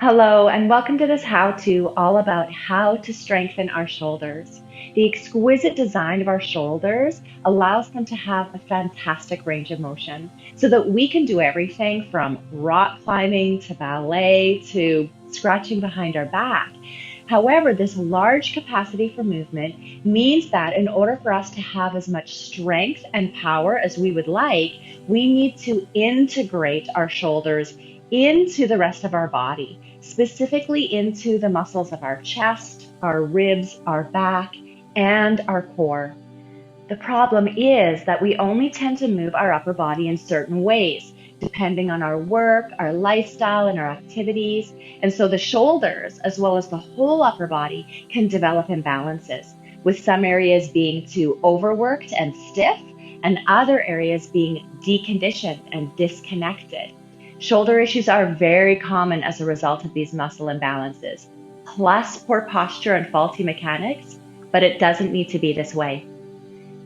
Hello, and welcome to this how-to all about how to strengthen our shoulders. The exquisite design of our shoulders allows them to have a fantastic range of motion so that we can do everything from rock climbing to ballet to scratching behind our back. However, this large capacity for movement means that in order for us to have as much strength and power as we would like, we need to integrate our shoulders into the rest of our body, specifically into the muscles of our chest, our ribs, our back, and our core. The problem is that we only tend to move our upper body in certain ways, depending on our work, our lifestyle, and our activities. And so the shoulders, as well as the whole upper body, can develop imbalances, with some areas being too overworked and stiff, and other areas being deconditioned and disconnected. Shoulder issues are very common as a result of these muscle imbalances, plus poor posture and faulty mechanics, but it doesn't need to be this way.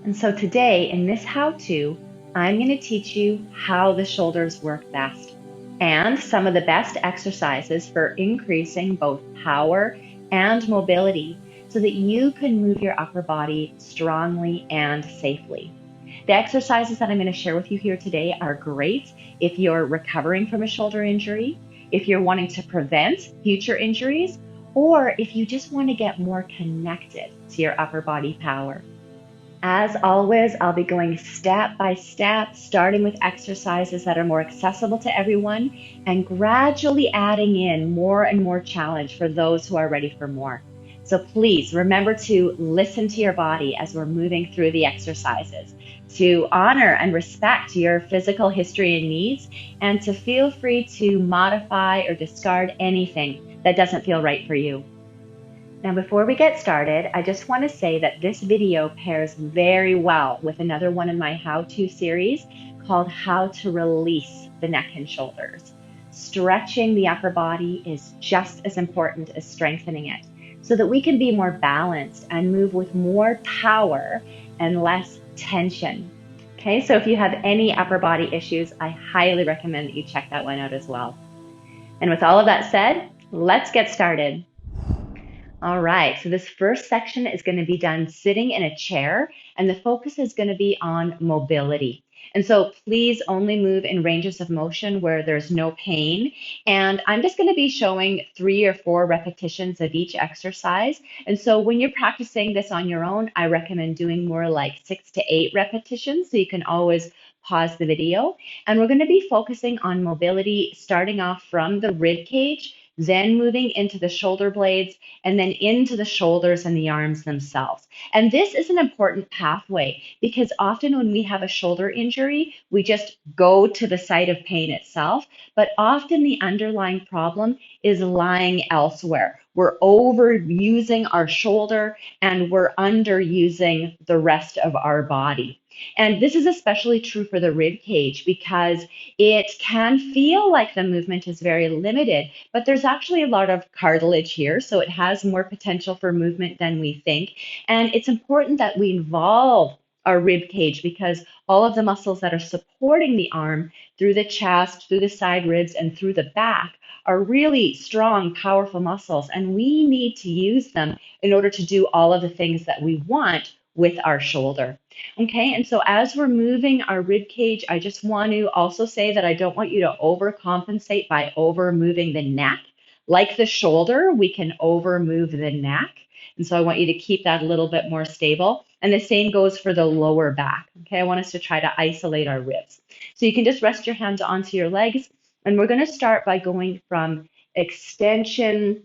And so today in this how-to, I'm going to teach you how the shoulders work best and some of the best exercises for increasing both power and mobility so that you can move your upper body strongly and safely. The exercises that I'm going to share with you here today are great if you're recovering from a shoulder injury, if you're wanting to prevent future injuries, or if you just want to get more connected to your upper body power. As always, I'll be going step by step, starting with exercises that are more accessible to everyone and gradually adding in more and more challenge for those who are ready for more. So please remember to listen to your body as we're moving through the exercises, to honor and respect your physical history and needs, and to feel free to modify or discard anything that doesn't feel right for you. Now, before we get started, I just want to say that this video pairs very well with another one in my how-to series called How to Release the Neck and Shoulders. Stretching the upper body is just as important as strengthening it so that we can be more balanced and move with more power and less tension. Okay, so if you have any upper body issues, I highly recommend that you check that one out as well. And with all of that said, let's get started. All right, so this first section is going to be done sitting in a chair, and the focus is going to be on mobility. And so please only move in ranges of motion where there's no pain. And I'm just going to be showing 3 or 4 repetitions of each exercise. And so when you're practicing this on your own, I recommend doing more like 6 to 8 repetitions, so you can always pause the video. And we're going to be focusing on mobility, starting off from the rib cage, then moving into the shoulder blades, and then into the shoulders and the arms themselves. And this is an important pathway because often when we have a shoulder injury, we just go to the site of pain itself, but often the underlying problem is lying elsewhere. We're overusing our shoulder and we're underusing the rest of our body. And this is especially true for the rib cage because it can feel like the movement is very limited, but there's actually a lot of cartilage here, so it has more potential for movement than we think. And it's important that we involve our rib cage because all of the muscles that are supporting the arm through the chest, through the side ribs, and through the back are really strong, powerful muscles, and we need to use them in order to do all of the things that we want with our shoulder. Okay, and so as we're moving our rib cage, I just want to also say that I don't want you to overcompensate by over moving the neck. Like the shoulder, we can over move the neck. And so I want you to keep that a little bit more stable. And the same goes for the lower back. Okay, I want us to try to isolate our ribs. So you can just rest your hands onto your legs. And we're going to start by going from extension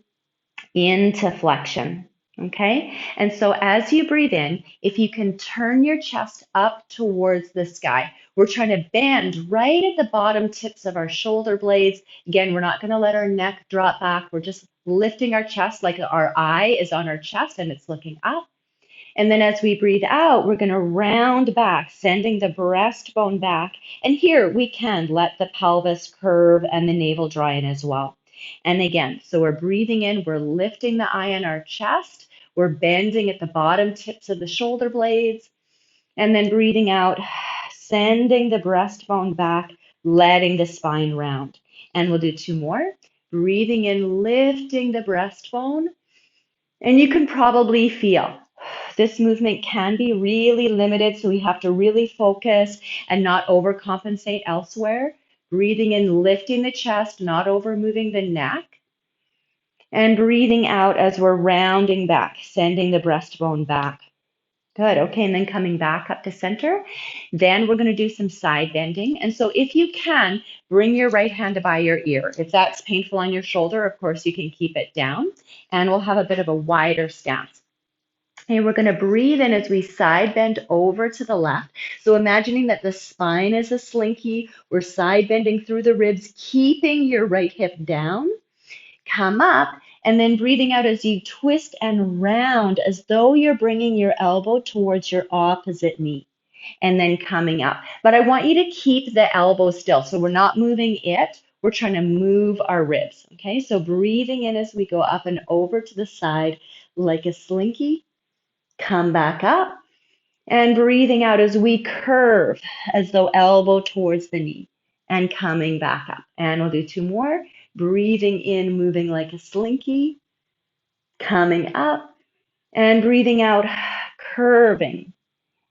into flexion. Okay, and so as you breathe in, if you can turn your chest up towards the sky, we're trying to bend right at the bottom tips of our shoulder blades. Again, we're not going to let our neck drop back. We're just lifting our chest like our eye is on our chest and it's looking up. And then as we breathe out, we're going to round back, sending the breastbone back. And here we can let the pelvis curve and the navel draw in as well. And again, so we're breathing in, we're lifting the eye on our chest, we're bending at the bottom tips of the shoulder blades, and then breathing out, sending the breastbone back, letting the spine round. And we'll do 2 more. Breathing in, lifting the breastbone. And you can probably feel this movement can be really limited, so we have to really focus and not overcompensate elsewhere. Breathing in, lifting the chest, not over moving the neck. And breathing out as we're rounding back, sending the breastbone back. Good. Okay. And then coming back up to center. Then we're going to do some side bending. And so if you can, bring your right hand by your ear. If that's painful on your shoulder, of course, you can keep it down. And we'll have a bit of a wider stance. And we're going to breathe in as we side bend over to the left. So imagining that the spine is a slinky. We're side bending through the ribs, keeping your right hip down. Come up, and then breathing out as you twist and round as though you're bringing your elbow towards your opposite knee, and then coming up. But I want you to keep the elbow still. So we're not moving it. We're trying to move our ribs. Okay, so breathing in as we go up and over to the side like a slinky. Come back up, and breathing out as we curve as though elbow towards the knee, and coming back up. And we'll do two more. Breathing in, moving like a slinky, coming up, and breathing out, curving.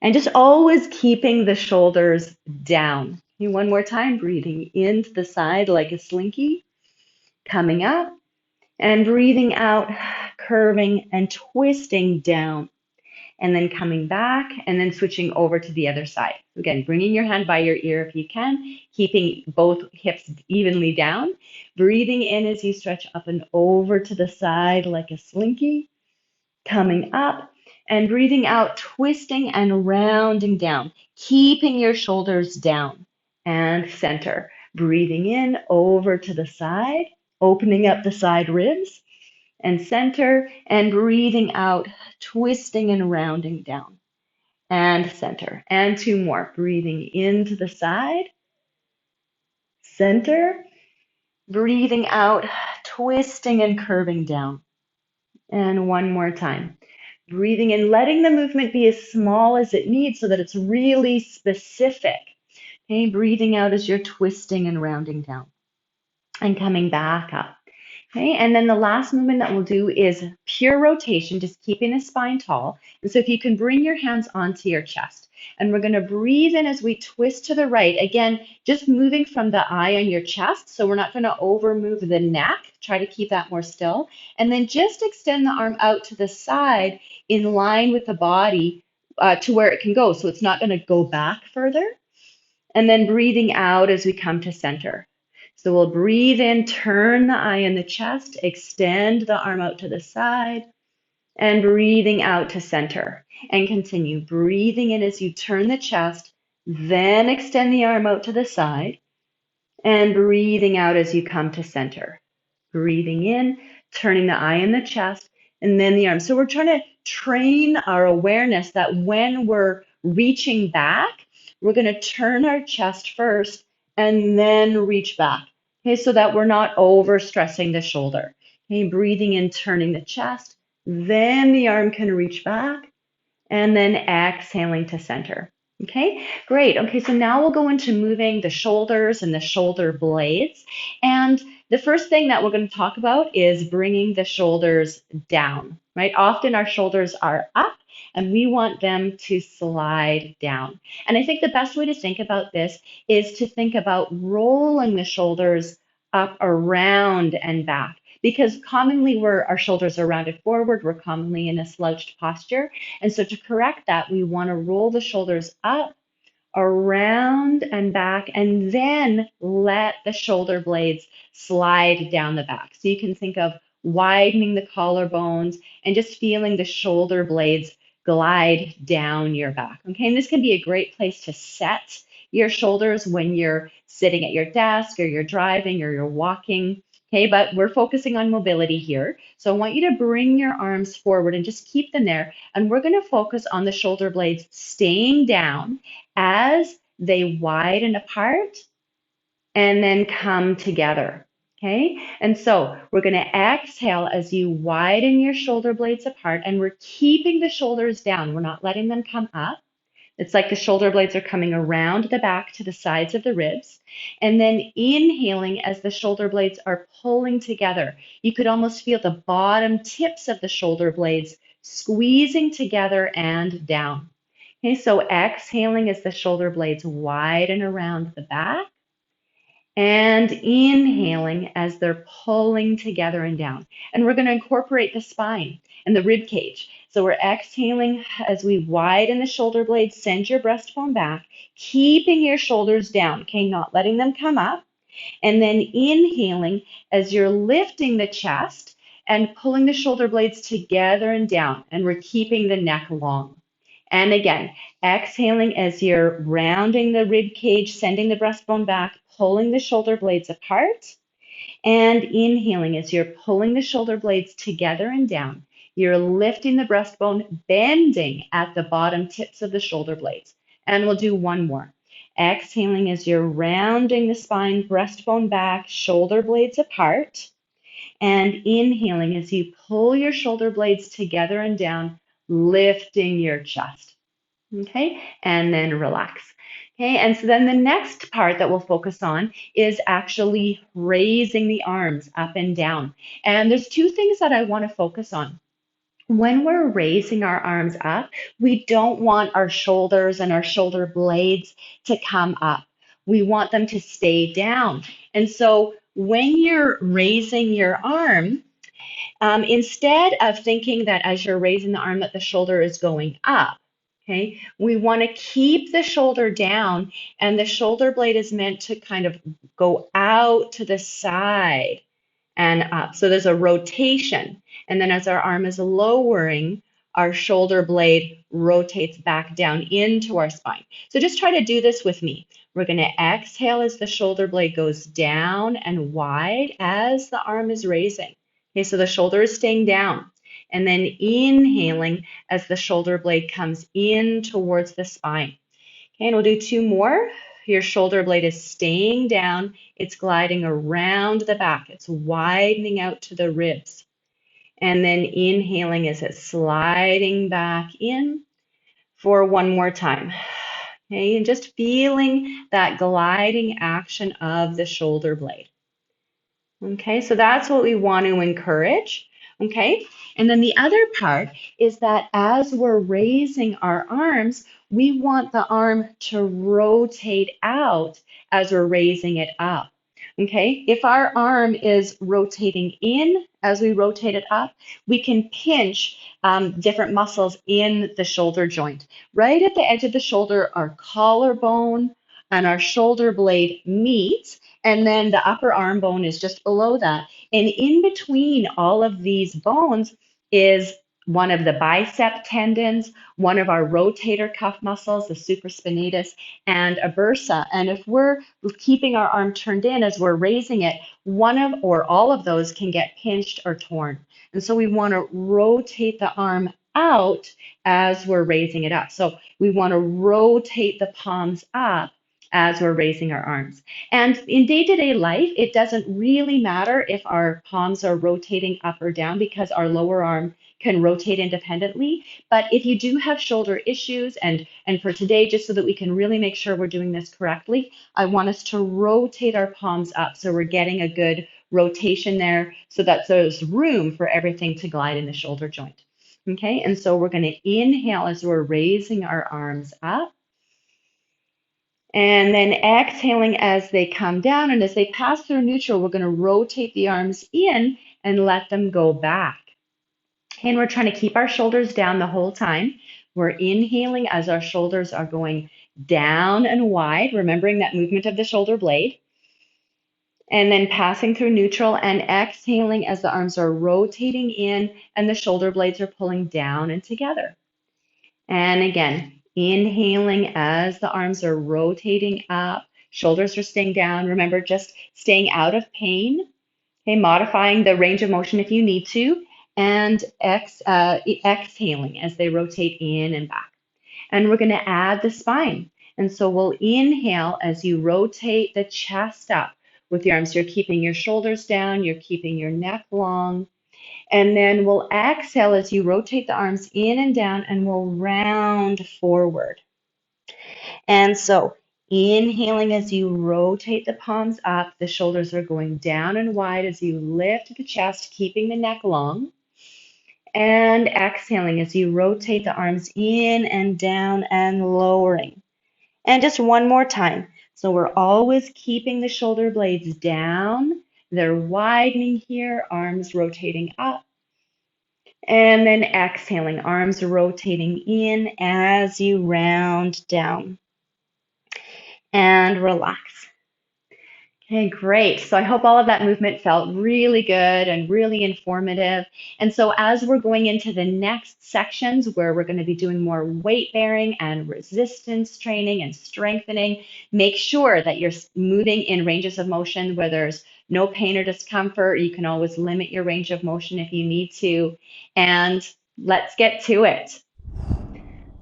And just always keeping the shoulders down. One more time, breathing into the side like a slinky, coming up, and breathing out, curving and twisting down. And then coming back and then switching over to the other side. Again, bringing your hand by your ear if you can, keeping both hips evenly down. Breathing in as you stretch up and over to the side like a slinky, coming up, and breathing out, twisting and rounding down, keeping your shoulders down and center. Breathing in over to the side, opening up the side ribs and center, and breathing out, twisting and rounding down and center. And two more. Breathing into the side, center, breathing out, twisting and curving down. And one more time. Breathing in, letting the movement be as small as it needs so that it's really specific. Okay, breathing out as you're twisting and rounding down and coming back up. Okay, and then the last movement that we'll do is pure rotation, just keeping the spine tall. And so if you can bring your hands onto your chest, and we're going to breathe in as we twist to the right. Again, just moving from the eye on your chest, so we're not going to over move the neck. Try to keep that more still. And then just extend the arm out to the side in line with the body to where it can go. So it's not going to go back further. And then breathing out as we come to center. So we'll breathe in, turn the eye in the chest, extend the arm out to the side, and breathing out to center. And continue breathing in as you turn the chest, then extend the arm out to the side, and breathing out as you come to center. Breathing in, turning the eye in the chest, and then the arm. So we're trying to train our awareness that when we're reaching back, we're going to turn our chest first and then reach back. Okay, so that we're not overstressing the shoulder. Okay, breathing in, turning the chest, then the arm can reach back, and then exhaling to center. Okay, great. Okay, so now we'll go into moving the shoulders and the shoulder blades. And the first thing that we're going to talk about is bringing the shoulders down, right? Often our shoulders are up and we want them to slide down. And I think the best way to think about this is to think about rolling the shoulders up, around, and back. Because commonly our shoulders are rounded forward, we're commonly in a slouched posture. And so to correct that, we want to roll the shoulders up, around, and back, and then let the shoulder blades slide down the back. So you can think of widening the collarbones and just feeling the shoulder blades glide down your back. Okay, and this can be a great place to set your shoulders when you're sitting at your desk or you're driving or you're walking. Okay, but we're focusing on mobility here. So I want you to bring your arms forward and just keep them there. And we're going to focus on the shoulder blades staying down as they widen apart and then come together. Okay, and so we're going to exhale as you widen your shoulder blades apart, and we're keeping the shoulders down. We're not letting them come up. It's like the shoulder blades are coming around the back to the sides of the ribs. And then inhaling as the shoulder blades are pulling together. You could almost feel the bottom tips of the shoulder blades squeezing together and down. Okay, so exhaling as the shoulder blades widen around the back, and inhaling as they're pulling together and down. And we're going to incorporate the spine and the rib cage. So we're exhaling as we widen the shoulder blades, send your breastbone back, keeping your shoulders down, okay, not letting them come up. And then inhaling as you're lifting the chest and pulling the shoulder blades together and down. And we're keeping the neck long. And again, exhaling as you're rounding the rib cage, sending the breastbone back, pulling the shoulder blades apart. And inhaling as you're pulling the shoulder blades together and down. You're lifting the breastbone, bending at the bottom tips of the shoulder blades. And we'll do one more. Exhaling as you're rounding the spine, breastbone back, shoulder blades apart. And inhaling as you pull your shoulder blades together and down, lifting your chest. Okay, and then relax. Okay, and so then the next part that we'll focus on is actually raising the arms up and down. And there's two things that I want to focus on. When we're raising our arms up, we don't want our shoulders and our shoulder blades to come up. We want them to stay down. And so when you're raising your arm, instead of thinking that as you're raising the arm that the shoulder is going up, okay, we want to keep the shoulder down, and the shoulder blade is meant to kind of go out to the side and up. So there's a rotation. And then as our arm is lowering, our shoulder blade rotates back down into our spine. So just try to do this with me. We're going to exhale as the shoulder blade goes down and wide as the arm is raising. Okay, so the shoulder is staying down. And then inhaling as the shoulder blade comes in towards the spine. Okay, and we'll do two more. Your shoulder blade is staying down. It's gliding around the back. It's widening out to the ribs. And then inhaling as it's sliding back in for one more time. Okay, and just feeling that gliding action of the shoulder blade. Okay, so that's what we want to encourage. Okay, and then the other part is that as we're raising our arms, we want the arm to rotate out as we're raising it up. Okay, if our arm is rotating in as we rotate it up, we can pinch different muscles in the shoulder joint. Right at the edge of the shoulder, our collarbone and our shoulder blade meet, and then the upper arm bone is just below that. And in between all of these bones is one of the bicep tendons, one of our rotator cuff muscles, the supraspinatus, and a bursa. And if we're keeping our arm turned in as we're raising it, one of or all of those can get pinched or torn. And so we want to rotate the arm out as we're raising it up. So we want to rotate the palms up as we're raising our arms. And in day-to-day life, it doesn't really matter if our palms are rotating up or down because our lower arm can rotate independently. But if you do have shoulder issues, and for today, just so that we can really make sure we're doing this correctly, I want us to rotate our palms up so we're getting a good rotation there so that there's room for everything to glide in the shoulder joint. Okay, and so we're going to inhale as we're raising our arms up. And then exhaling as they come down, and as they pass through neutral, we're going to rotate the arms in and let them go back. And we're trying to keep our shoulders down the whole time. We're inhaling as our shoulders are going down and wide, remembering that movement of the shoulder blade. And then passing through neutral and exhaling as the arms are rotating in and the shoulder blades are pulling down and together. And again, inhaling as the arms are rotating up, shoulders are staying down. Remember, just staying out of pain, okay, modifying the range of motion if you need to, and exhaling as they rotate in and back. And we're going to add the spine. And so we'll inhale as you rotate the chest up with your arms. You're keeping your shoulders down, you're keeping your neck long. And then we'll exhale as you rotate the arms in and down, and we'll round forward. And so inhaling as you rotate the palms up, the shoulders are going down and wide as you lift the chest, keeping the neck long. And exhaling as you rotate the arms in and down and lowering. And just one more time. So we're always keeping the shoulder blades down. They're widening here, arms rotating up. And then exhaling, arms rotating in as you round down. And relax. Okay, great. So I hope all of that movement felt really good and really informative. And so as we're going into the next sections where we're going to be doing more weight bearing and resistance training and strengthening, make sure that you're moving in ranges of motion where there's no pain or discomfort. You can always limit your range of motion if you need to. And let's get to it.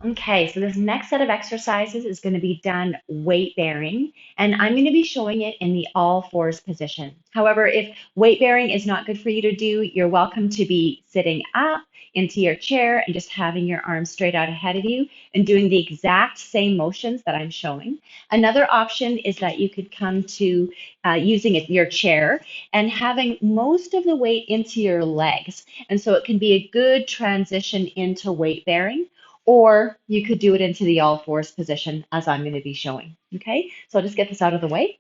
Okay, so this next set of exercises is going to be done weight bearing, and I'm going to be showing it in the all fours position. However, if weight bearing is not good for you to do, you're welcome to be sitting up into your chair and just having your arms straight out ahead of you and doing the exact same motions that I'm showing. Another option is that you could come to using your chair and having most of the weight into your legs. And so it can be a good transition into weight bearing. Or you could do it into the all fours position as I'm going to be showing. Okay, so I'll just get this out of the way.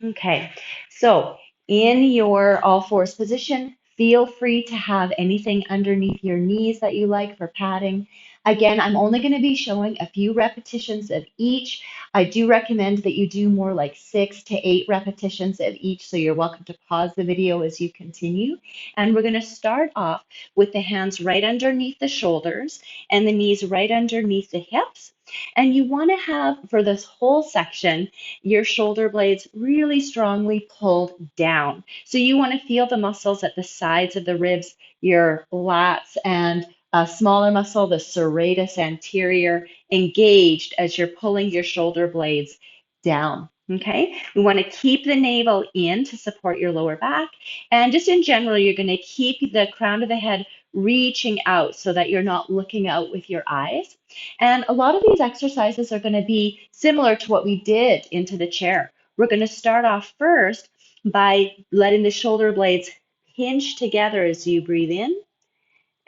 Okay, so in your all fours position, feel free to have anything underneath your knees that you like for padding. Again, I'm only going to be showing a few repetitions of each. I do recommend that you do more like 6 to 8 repetitions of each, so you're welcome to pause the video as you continue. And we're going to start off with the hands right underneath the shoulders and the knees right underneath the hips. And you want to have, for this whole section, your shoulder blades really strongly pulled down. So you want to feel the muscles at the sides of the ribs, your lats, and a smaller muscle, the serratus anterior, engaged as you're pulling your shoulder blades down. Okay, we want to keep the navel in to support your lower back. And just in general, you're going to keep the crown of the head reaching out so that you're not looking out with your eyes. And a lot of these exercises are going to be similar to what we did into the chair. We're going to start off first by letting the shoulder blades hinge together as you breathe in,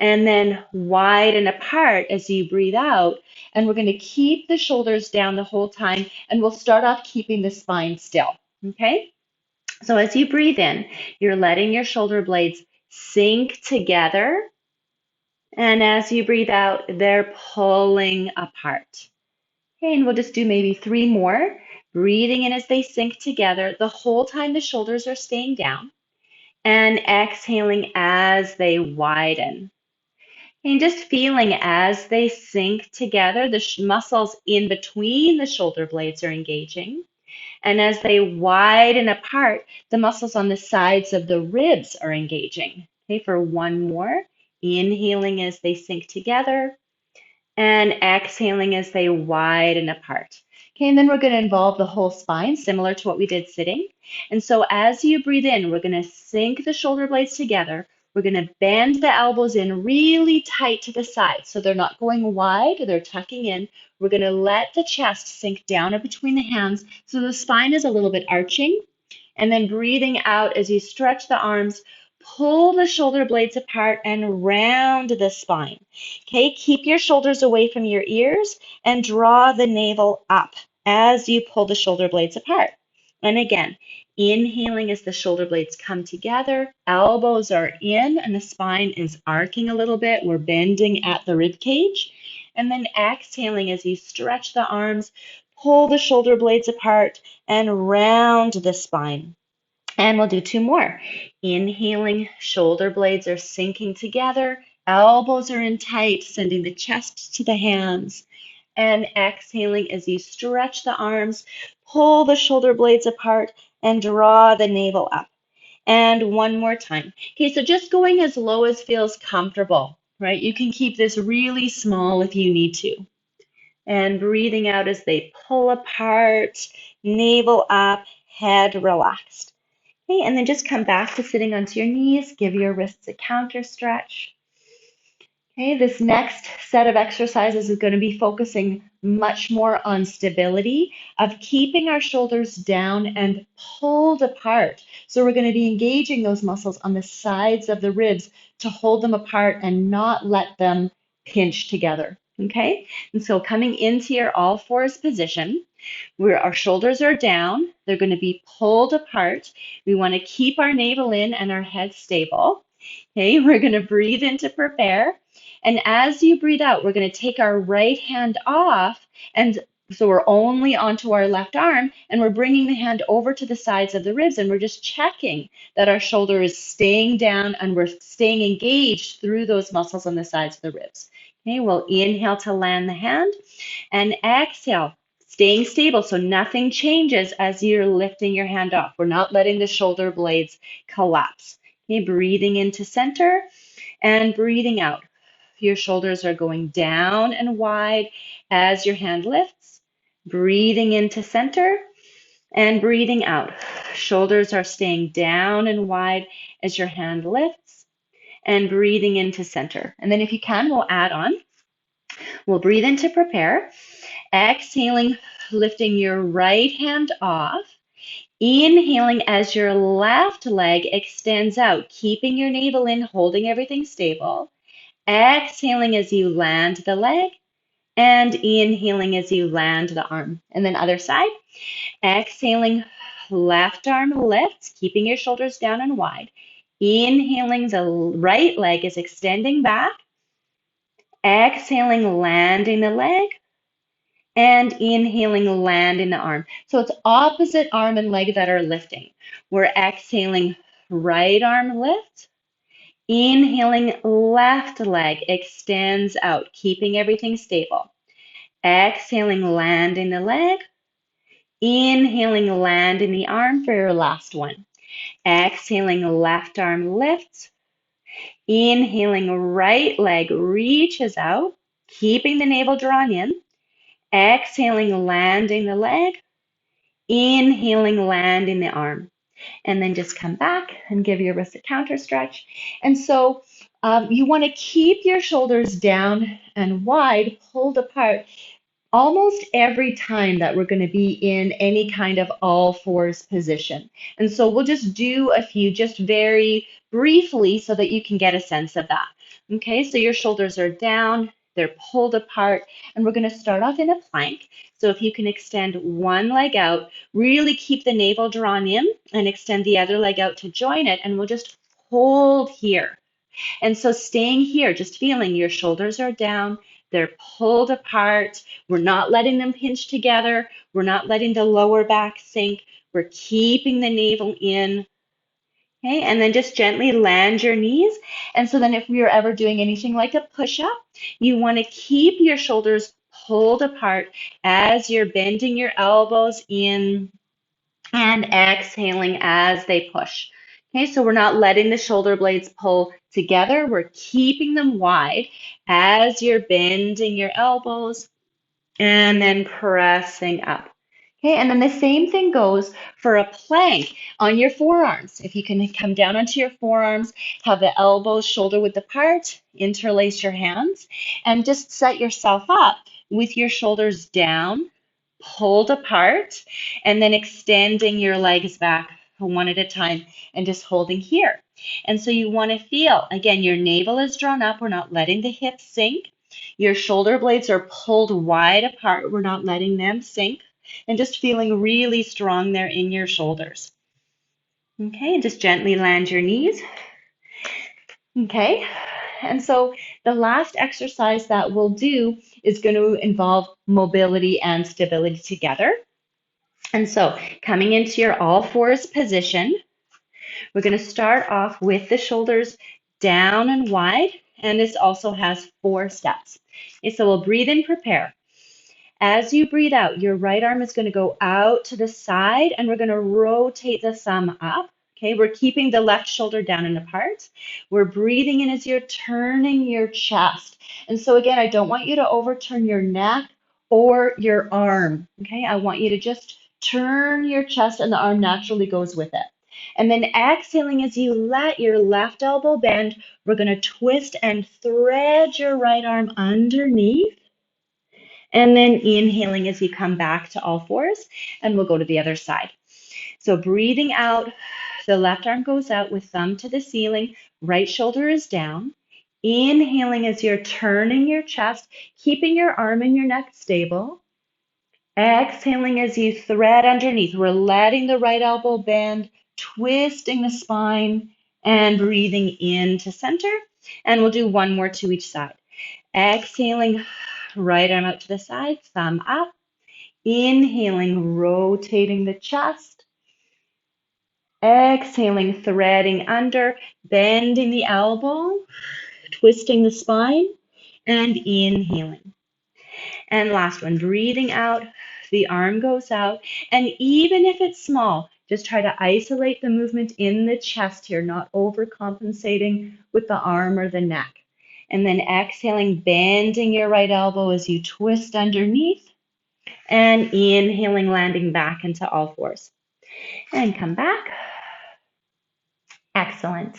and then widen apart as you breathe out. And we're going to keep the shoulders down the whole time, and we'll start off keeping the spine still. Okay? So as you breathe in, you're letting your shoulder blades sink together. And as you breathe out, they're pulling apart. Okay, and we'll just do maybe 3 more. Breathing in as they sink together the whole time the shoulders are staying down. And exhaling as they widen. And just feeling as they sink together, the muscles in between the shoulder blades are engaging. And as they widen apart, the muscles on the sides of the ribs are engaging. Okay, for 1 more. Inhaling as they sink together and exhaling as they widen apart. Okay, and then we're going to involve the whole spine, similar to what we did sitting. And so as you breathe in, we're going to sink the shoulder blades together. We're going to bend the elbows in really tight to the side so they're not going wide, they're tucking in. We're going to let the chest sink down in between the hands so the spine is a little bit arching. And then breathing out as you stretch the arms, pull the shoulder blades apart and round the spine. Okay, keep your shoulders away from your ears and draw the navel up as you pull the shoulder blades apart. And again, inhaling as the shoulder blades come together, elbows are in and the spine is arcing a little bit. We're bending at the rib cage. And then exhaling as you stretch the arms, pull the shoulder blades apart and round the spine. And we'll do 2 more. Inhaling, shoulder blades are sinking together, elbows are in tight, sending the chest to the hands. And exhaling as you stretch the arms, pull the shoulder blades apart and draw the navel up. And 1 more time. Okay, so just going as low as feels comfortable, right? You can keep this really small if you need to. And breathing out as they pull apart, navel up, head relaxed. Okay, and then just come back to sitting onto your knees. Give your wrists a counter stretch. Okay, this next set of exercises is going to be focusing much more on stability, of keeping our shoulders down and pulled apart. So we're going to be engaging those muscles on the sides of the ribs to hold them apart and not let them pinch together. Okay, and so coming into your all fours position, where our shoulders are down, they're going to be pulled apart. We want to keep our navel in and our head stable. Okay, we're going to breathe in to prepare. And as you breathe out, we're going to take our right hand off. And so we're only onto our left arm, and we're bringing the hand over to the sides of the ribs. And we're just checking that our shoulder is staying down and we're staying engaged through those muscles on the sides of the ribs. Okay, we'll inhale to land the hand and exhale, staying stable so nothing changes as you're lifting your hand off. We're not letting the shoulder blades collapse. Okay, breathing into center and breathing out. Your shoulders are going down and wide as your hand lifts. Breathing into center and breathing out. Shoulders are staying down and wide as your hand lifts and breathing into center. And then if you can, we'll add on. We'll breathe in to prepare. Exhaling, lifting your right hand off. Inhaling as your left leg extends out, keeping your navel in, holding everything stable. Exhaling as you land the leg, and inhaling as you land the arm. And then other side. Exhaling, left arm lifts, keeping your shoulders down and wide. Inhaling, the right leg is extending back. Exhaling, landing the leg. And inhaling, land in the arm. So it's opposite arm and leg that are lifting. We're exhaling, right arm lift. Inhaling, left leg extends out, keeping everything stable. Exhaling, land in the leg. Inhaling, land in the arm for your last one. Exhaling, left arm lifts. Inhaling, right leg reaches out, keeping the navel drawn in. Exhaling, landing the leg. Inhaling, landing the arm. And then just come back and give your wrist a counter stretch. And so you want to keep your shoulders down and wide, pulled apart, almost every time that we're going to be in any kind of all fours position. And so we'll just do a few just very briefly so that you can get a sense of that. Okay, so your shoulders are down, they're pulled apart, and we're going to start off in a plank. So if you can extend one leg out, really keep the navel drawn in and extend the other leg out to join it, and we'll just hold here. And so staying here, just feeling your shoulders are down, they're pulled apart. We're not letting them pinch together. We're not letting the lower back sink. We're keeping the navel in. Okay, and then just gently land your knees. And so then if we are ever doing anything like a push-up, you want to keep your shoulders pulled apart as you're bending your elbows in and exhaling as they push. Okay, so we're not letting the shoulder blades pull together. We're keeping them wide as you're bending your elbows and then pressing up. Okay, and then the same thing goes for a plank on your forearms. If you can come down onto your forearms, have the elbows shoulder width apart, interlace your hands, and just set yourself up with your shoulders down, pulled apart, and then extending your legs back one at a time and just holding here. And so you want to feel, again, your navel is drawn up. We're not letting the hips sink. Your shoulder blades are pulled wide apart. We're not letting them sink. And just feeling really strong there in your shoulders. Okay, and just gently land your knees. Okay, and so the last exercise that we'll do is going to involve mobility and stability together. And so coming into your all fours position, we're going to start off with the shoulders down and wide, and this also has 4 steps. Okay, so we'll breathe in, prepare. As you breathe out, your right arm is going to go out to the side, and we're going to rotate the thumb up. Okay, we're keeping the left shoulder down and apart. We're breathing in as you're turning your chest. And so again, I don't want you to overturn your neck or your arm. Okay, I want you to just turn your chest and the arm naturally goes with it. And then exhaling as you let your left elbow bend, we're going to twist and thread your right arm underneath. And then inhaling as you come back to all fours, and we'll go to the other side. So breathing out, the left arm goes out with thumb to the ceiling, right shoulder is down. Inhaling as you're turning your chest, keeping your arm and your neck stable. Exhaling as you thread underneath. We're letting the right elbow bend, twisting the spine, and breathing into center. And we'll do one more to each side. Exhaling, right arm out to the side, thumb up. Inhaling, rotating the chest. Exhaling, threading under, bending the elbow, twisting the spine, and inhaling. And last one, breathing out, the arm goes out. And even if it's small, just try to isolate the movement in the chest here, not overcompensating with the arm or the neck. And then exhaling, bending your right elbow as you twist underneath. And inhaling, landing back into all fours. And come back. Excellent.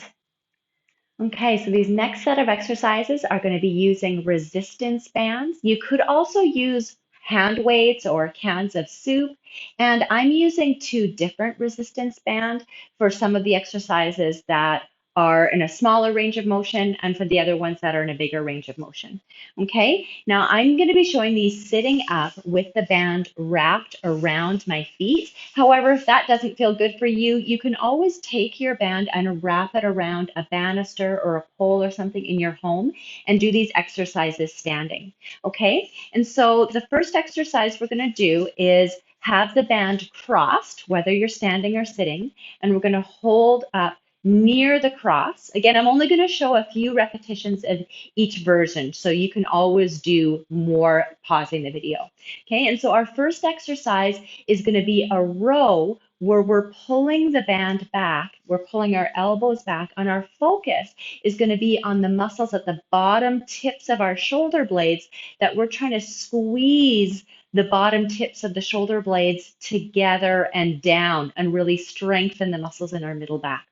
Okay, so these next set of exercises are going to be using resistance bands. You could also use hand weights or cans of soup, and I'm using two different resistance bands for some of the exercises that are in a smaller range of motion and for the other ones that are in a bigger range of motion. Okay, now I'm going to be showing these sitting up with the band wrapped around my feet. However, if that doesn't feel good for you, you can always take your band and wrap it around a banister or a pole or something in your home and do these exercises standing. Okay, and so the first exercise we're going to do is have the band crossed, whether you're standing or sitting, and we're going to hold up near the cross. Again, I'm only going to show a few repetitions of each version, so you can always do more pausing the video. Okay, and so our first exercise is going to be a row where we're pulling the band back, we're pulling our elbows back, and our focus is going to be on the muscles at the bottom tips of our shoulder blades that we're trying to squeeze the bottom tips of the shoulder blades together and down and really strengthen the muscles in our middle back.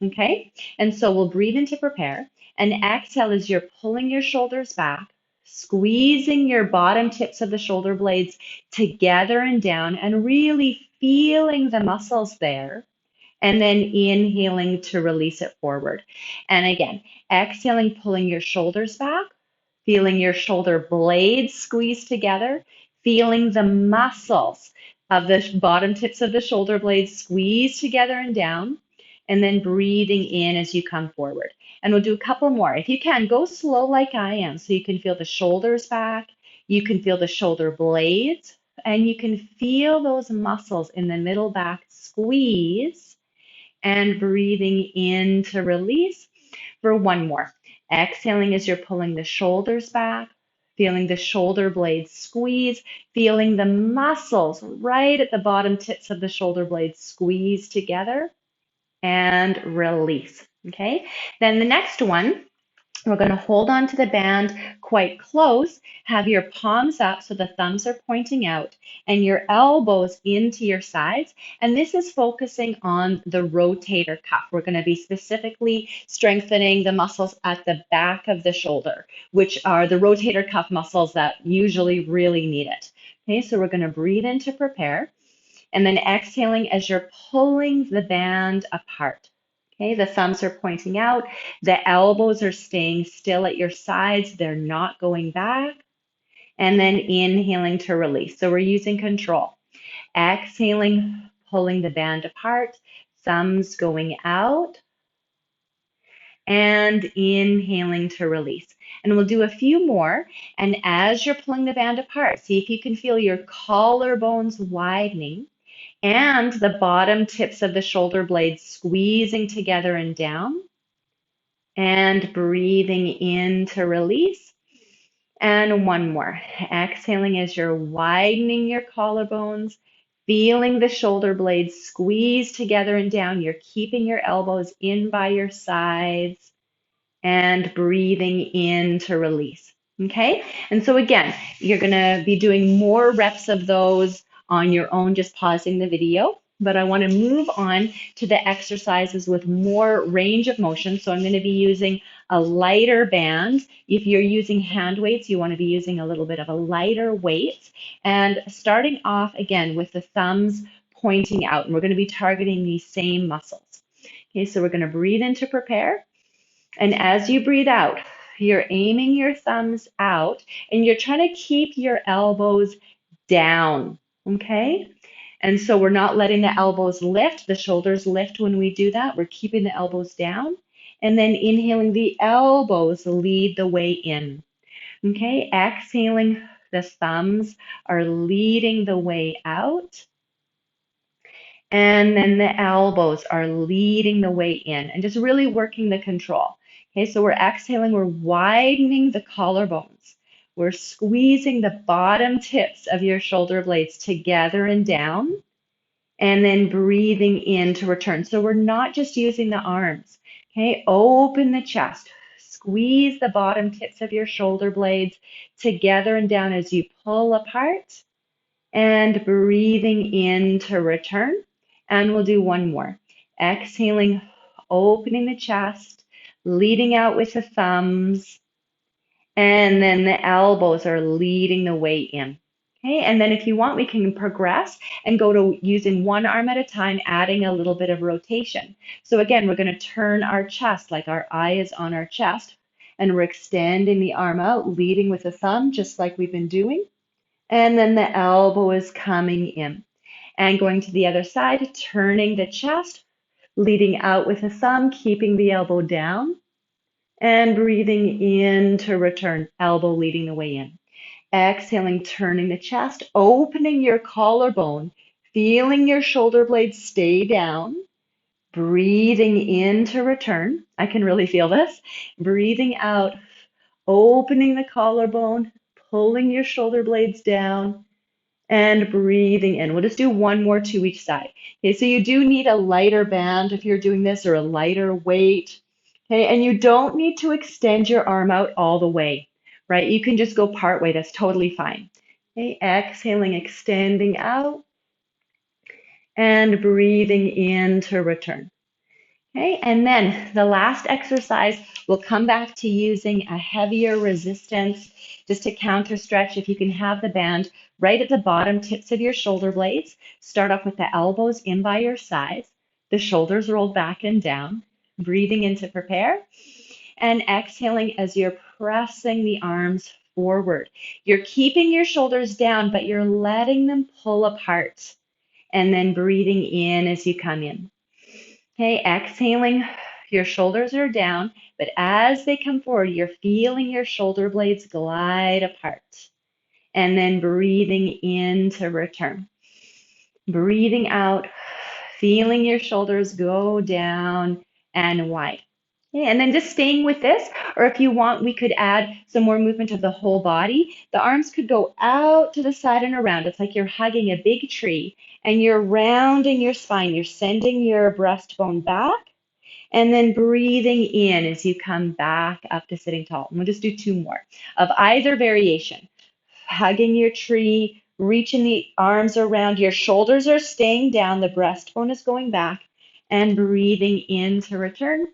Okay, and so we'll breathe in to prepare, and exhale as you're pulling your shoulders back, squeezing your bottom tips of the shoulder blades together and down, and really feeling the muscles there. And then inhaling to release it forward. And again, exhaling, pulling your shoulders back, feeling your shoulder blades squeeze together, feeling the muscles of the bottom tips of the shoulder blades squeeze together and down, and then breathing in as you come forward. And we'll do a couple more. If you can, go slow like I am so you can feel the shoulders back, you can feel the shoulder blades, and you can feel those muscles in the middle back squeeze, and breathing in to release for one more. Exhaling as you're pulling the shoulders back, feeling the shoulder blades squeeze, feeling the muscles right at the bottom tips of the shoulder blades squeeze together, and release. Okay, then the next one, we're going to hold on to the band quite close, have your palms up so the thumbs are pointing out and your elbows into your sides. And this is focusing on the rotator cuff. We're going to be specifically strengthening the muscles at the back of the shoulder, which are the rotator cuff muscles that usually really need it. Okay, so we're going to breathe in to prepare, and then exhaling as you're pulling the band apart. Okay, the thumbs are pointing out, the elbows are staying still at your sides, they're not going back, and then inhaling to release. So we're using control. Exhaling, pulling the band apart, thumbs going out, and inhaling to release. And we'll do a few more. And as you're pulling the band apart, see if you can feel your collarbones widening and the bottom tips of the shoulder blades squeezing together and down, and breathing in to release. And one more. Exhaling as you're widening your collarbones, feeling the shoulder blades squeeze together and down. You're keeping your elbows in by your sides, and breathing in to release. Okay, and so again, you're going to be doing more reps of those on your own, just pausing the video. But I want to move on to the exercises with more range of motion. So I'm going to be using a lighter band. If you're using hand weights, you want to be using a little bit of a lighter weight. And starting off again with the thumbs pointing out, and we're going to be targeting these same muscles. Okay, so we're going to breathe in to prepare. And as you breathe out, you're aiming your thumbs out and you're trying to keep your elbows down. Okay? And so we're not letting the elbows lift, the shoulders lift when we do that. We're keeping the elbows down. And then inhaling, the elbows lead the way in. Okay, exhaling, the thumbs are leading the way out. And then the elbows are leading the way in and just really working the control. Okay, so we're exhaling, we're widening the collarbones. We're squeezing the bottom tips of your shoulder blades together and down, and then breathing in to return. So we're not just using the arms. Okay, open the chest. Squeeze the bottom tips of your shoulder blades together and down as you pull apart, and breathing in to return. And we'll do one more. Exhaling, opening the chest, leading out with the thumbs, and then the elbows are leading the way in. Okay, and then if you want, we can progress and go to using one arm at a time, adding a little bit of rotation. So again, we're going to turn our chest like our eye is on our chest, and we're extending the arm out, leading with the thumb, just like we've been doing. And then the elbow is coming in. And going to the other side, turning the chest, leading out with the thumb, keeping the elbow down, and breathing in to return, elbow leading the way in. Exhaling, turning the chest, opening your collarbone, feeling your shoulder blades stay down, breathing in to return. I can really feel this. Breathing out, opening the collarbone, pulling your shoulder blades down, and breathing in. We'll just do one more to each side. Okay, so you do need a lighter band if you're doing this, or a lighter weight. Okay, and you don't need to extend your arm out all the way, right? You can just go part way. That's totally fine. Okay, exhaling, extending out, and breathing in to return. Okay, and then the last exercise, we'll come back to using a heavier resistance just to counter stretch. If you can have the band right at the bottom tips of your shoulder blades, start off with the elbows in by your sides, the shoulders rolled back and down, breathing in to prepare, and exhaling as you're pressing the arms forward. You're keeping your shoulders down, but you're letting them pull apart, and then breathing in as you come in. Okay, exhaling, your shoulders are down, but as they come forward, you're feeling your shoulder blades glide apart. And then breathing in to return. Breathing out, feeling your shoulders go down and wide. Okay, and then just staying with this, or if you want, we could add some more movement of the whole body. The arms could go out to the side and around. It's like you're hugging a big tree and you're rounding your spine. You're sending your breastbone back and then breathing in as you come back up to sitting tall. And we'll just do two more of either variation. Hugging your tree, reaching the arms around, your shoulders are staying down, the breastbone is going back, and breathing in to return.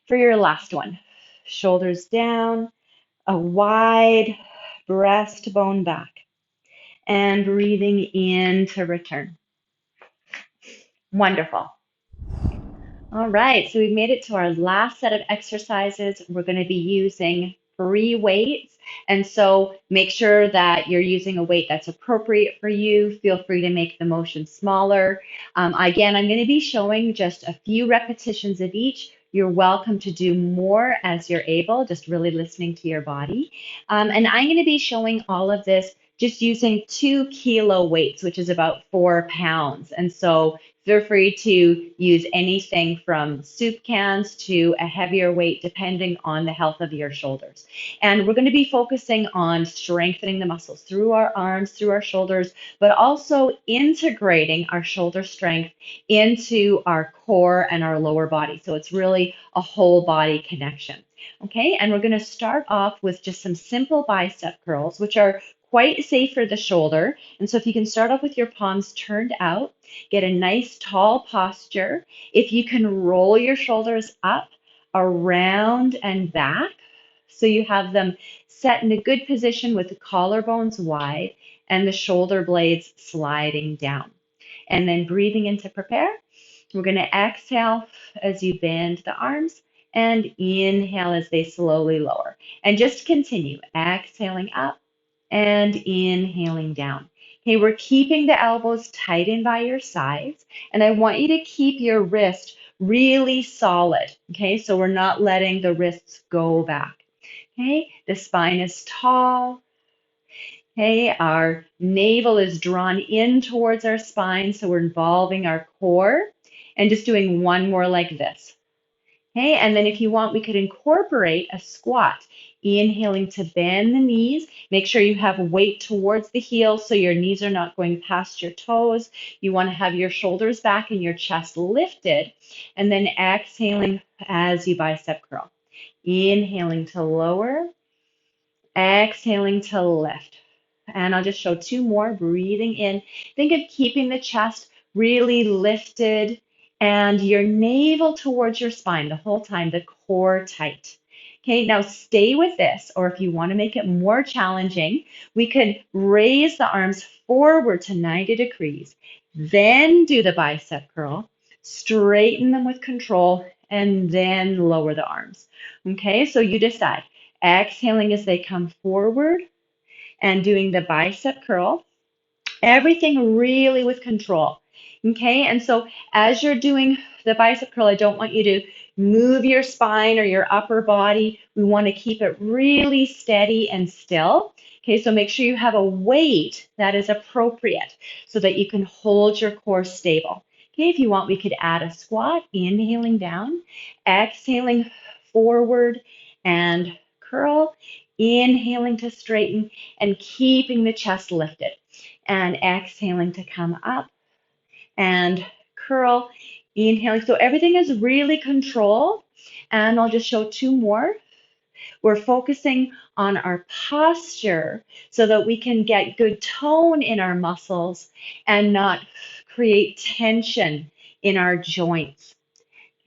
For your last one, shoulders down, a wide breastbone back, and breathing in to return. Wonderful. All right, so we've made it to our last set of exercises. We're going to be using free weights. And so make sure that you're using a weight that's appropriate for you. Feel free to make the motion smaller. Again, I'm going to be showing just a few repetitions of each. You're welcome to do more as you're able, just really listening to your body. And I'm going to be showing all of this just using 2 kilo weights, which is about 4 pounds. And so feel free to use anything from soup cans to a heavier weight, depending on the health of your shoulders. And we're going to be focusing on strengthening the muscles through our arms, through our shoulders, but also integrating our shoulder strength into our core and our lower body. So it's really a whole body connection. Okay, and we're going to start off with just some simple bicep curls, which are quite safe for the shoulder. And so if you can start off with your palms turned out, get a nice tall posture. If you can roll your shoulders up, around and back, so you have them set in a good position with the collarbones wide and the shoulder blades sliding down. And then breathing in to prepare. We're going to exhale as you bend the arms and inhale as they slowly lower. And just continue exhaling up and inhaling down. Okay, we're keeping the elbows tight in by your sides, and I want you to keep your wrist really solid. Okay, so we're not letting the wrists go back. Okay, the spine is tall. Okay, our navel is drawn in towards our spine, so we're involving our core and just doing one more like this. Okay, and then if you want, we could incorporate a squat. Inhaling to bend the knees. Make sure you have weight towards the heels so your knees are not going past your toes. You want to have your shoulders back and your chest lifted. And then exhaling as you bicep curl. Inhaling to lower, exhaling to lift. And I'll just show two more. Breathing in. Think of keeping the chest really lifted and your navel towards your spine the whole time, the core tight. Okay, now stay with this, or if you want to make it more challenging, we could raise the arms forward to 90 degrees, then do the bicep curl, straighten them with control, and then lower the arms. Okay, so you decide. Exhaling as they come forward and doing the bicep curl. Everything really with control. Okay, and so as you're doing the bicep curl, I don't want you to move your spine or your upper body. We want to keep it really steady and still. Okay, so make sure you have a weight that is appropriate so that you can hold your core stable. Okay, if you want, we could add a squat, inhaling down, exhaling forward and curl, inhaling to straighten and keeping the chest lifted, and exhaling to come up and curl, inhaling. So everything is really controlled. And I'll just show two more. We're focusing on our posture so that we can get good tone in our muscles and not create tension in our joints.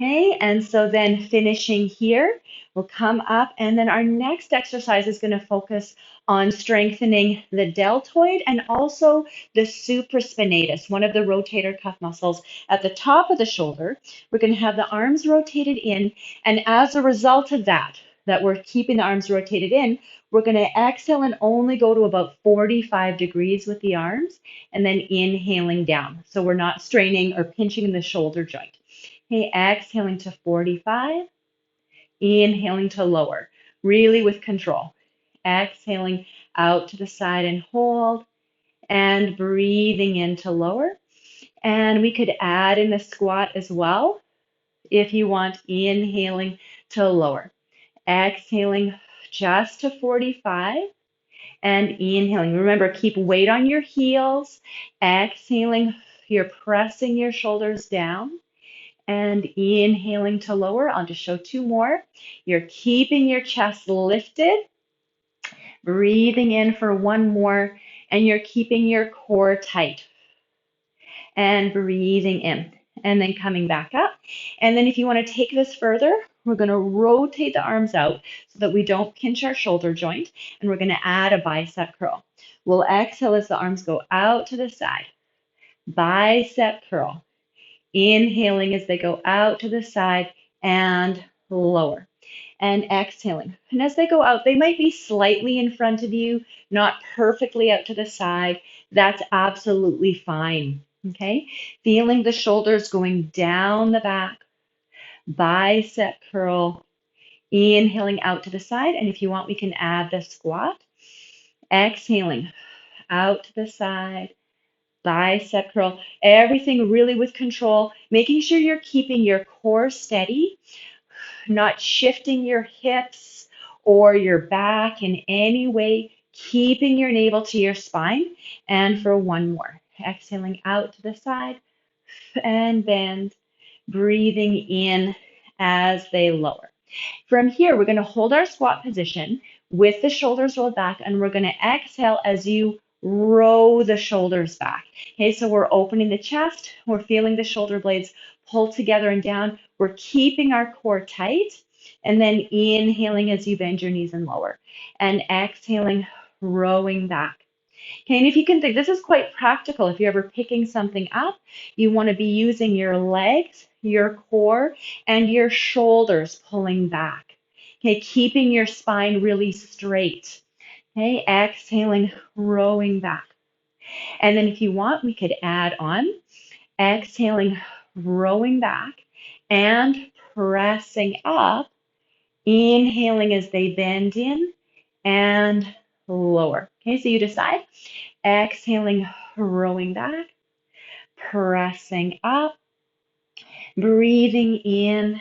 Okay, and so then finishing here, we'll come up, and then our next exercise is going to focus on strengthening the deltoid and also the supraspinatus, one of the rotator cuff muscles at the top of the shoulder. We're going to have the arms rotated in, and as a result of that we're keeping the arms rotated in, we're going to exhale and only go to about 45 degrees with the arms, and then inhaling down. So we're not straining or pinching in the shoulder joint. Okay, exhaling to 45, inhaling to lower, really with control. Exhaling out to the side and hold, and breathing in to lower. And we could add in a squat as well if you want, inhaling to lower. Exhaling just to 45 and inhaling. Remember, keep weight on your heels. Exhaling, you're pressing your shoulders down. And inhaling to lower. I'll just show two more. You're keeping your chest lifted, breathing in for one more, and you're keeping your core tight. And breathing in, and then coming back up. And then if you want to take this further, we're going to rotate the arms out so that we don't pinch our shoulder joint, and we're going to add a bicep curl. We'll exhale as the arms go out to the side. Bicep curl. Inhaling as they go out to the side and lower. And exhaling. And as they go out, they might be slightly in front of you, not perfectly out to the side. That's absolutely fine. Okay? Feeling the shoulders going down the back. Bicep curl. Inhaling out to the side. And if you want, we can add the squat. Exhaling out to the side. Bicep curl, everything really with control, making sure you're keeping your core steady, not shifting your hips or your back in any way, keeping your navel to your spine. And for one more, exhaling out to the side and bend, breathing in as they lower. From here, we're going to hold our squat position. with the shoulders rolled back, and we're going to exhale as you row the shoulders back. Okay, so we're opening the chest, we're feeling the shoulder blades pull together and down. We're keeping our core tight, and then inhaling as you bend your knees and lower, and exhaling, rowing back. Okay, and if you can think, this is quite practical. If you're ever picking something up, you want to be using your legs, your core, and your shoulders pulling back. Okay, keeping your spine really straight. Okay, exhaling, rowing back. And then if you want, we could add on exhaling, rowing back, and pressing up, inhaling as they bend in and lower. Okay, so you decide. Exhaling, rowing back, pressing up, breathing in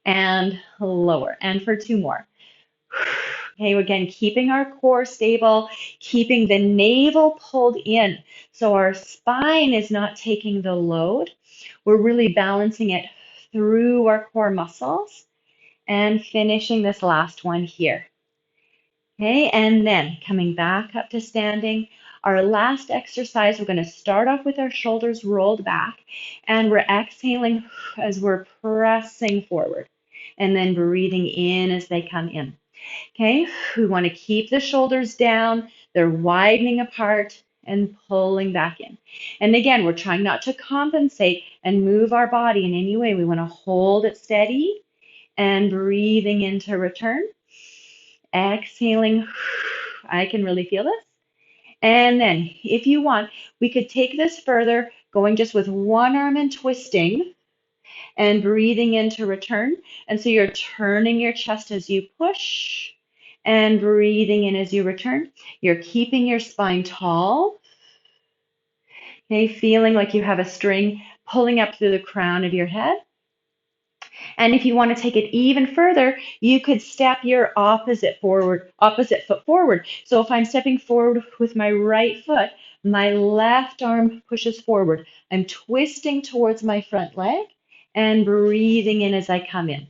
and lower. And for two more. Okay, again, keeping our core stable, keeping the navel pulled in so our spine is not taking the load. We're really balancing it through our core muscles and finishing this last one here. Okay, and then coming back up to standing. Our last exercise, we're going to start off with our shoulders rolled back, and we're exhaling as we're pressing forward, and then breathing in as they come in. Okay, we want to keep the shoulders down, they're widening apart and pulling back in. And again, we're trying not to compensate and move our body in any way. We want to hold it steady and breathing into return. Exhaling, I can really feel this. And then if you want, we could take this further, going just with one arm and twisting and breathing into return. And so you're turning your chest as you push and breathing in as you return. You're keeping your spine tall. Okay, feeling like you have a string pulling up through the crown of your head. And if you want to take it even further, you could step your opposite foot forward. So if I'm stepping forward with my right foot, my left arm pushes forward. I'm twisting towards my front leg and breathing in as I come in.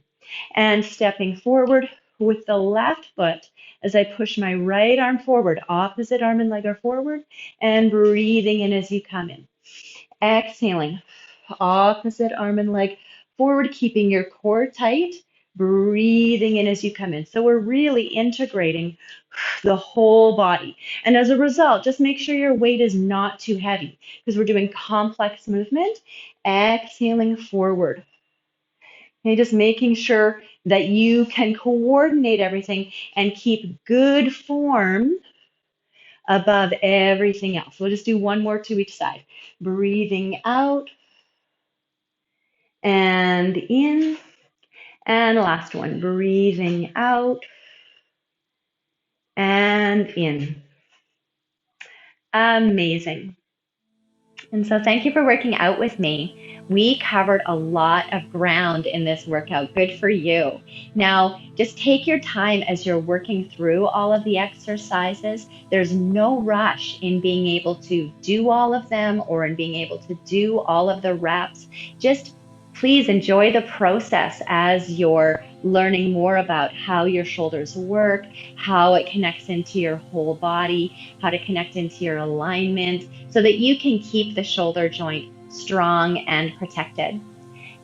And stepping forward with the left foot as I push my right arm forward, opposite arm and leg are forward, and breathing in as you come in. Exhaling, opposite arm and leg forward, keeping your core tight, breathing in as you come in. So we're really integrating the whole body. And as a result, just make sure your weight is not too heavy because we're doing complex movement. Exhaling forward. Okay, just making sure that you can coordinate everything and keep good form above everything else. We'll just do one more to each side. Breathing out and in. And last one, breathing out and in. Amazing. And so thank you for working out with me. We covered a lot of ground in this workout. Good for you. Now, just take your time as you're working through all of the exercises. There's no rush in being able to do all of them or in being able to do all of the reps. Just please enjoy the process as you're learning more about how your shoulders work, how it connects into your whole body, how to connect into your alignment so that you can keep the shoulder joint strong and protected.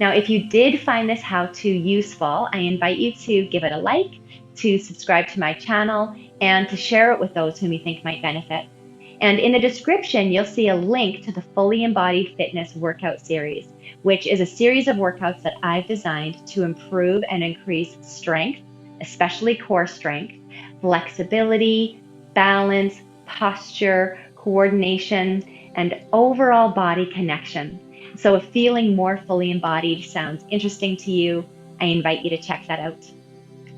Now, if you did find this how-to useful, I invite you to give it a like, to subscribe to my channel, and to share it with those whom you think might benefit. And in the description, you'll see a link to the Fully Embodied Fitness Workout Series, which is a series of workouts that I've designed to improve and increase strength, especially core strength, flexibility, balance, posture, coordination, and overall body connection. So if feeling more fully embodied sounds interesting to you, I invite you to check that out.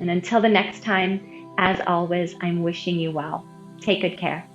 And until the next time, as always, I'm wishing you well. Take good care.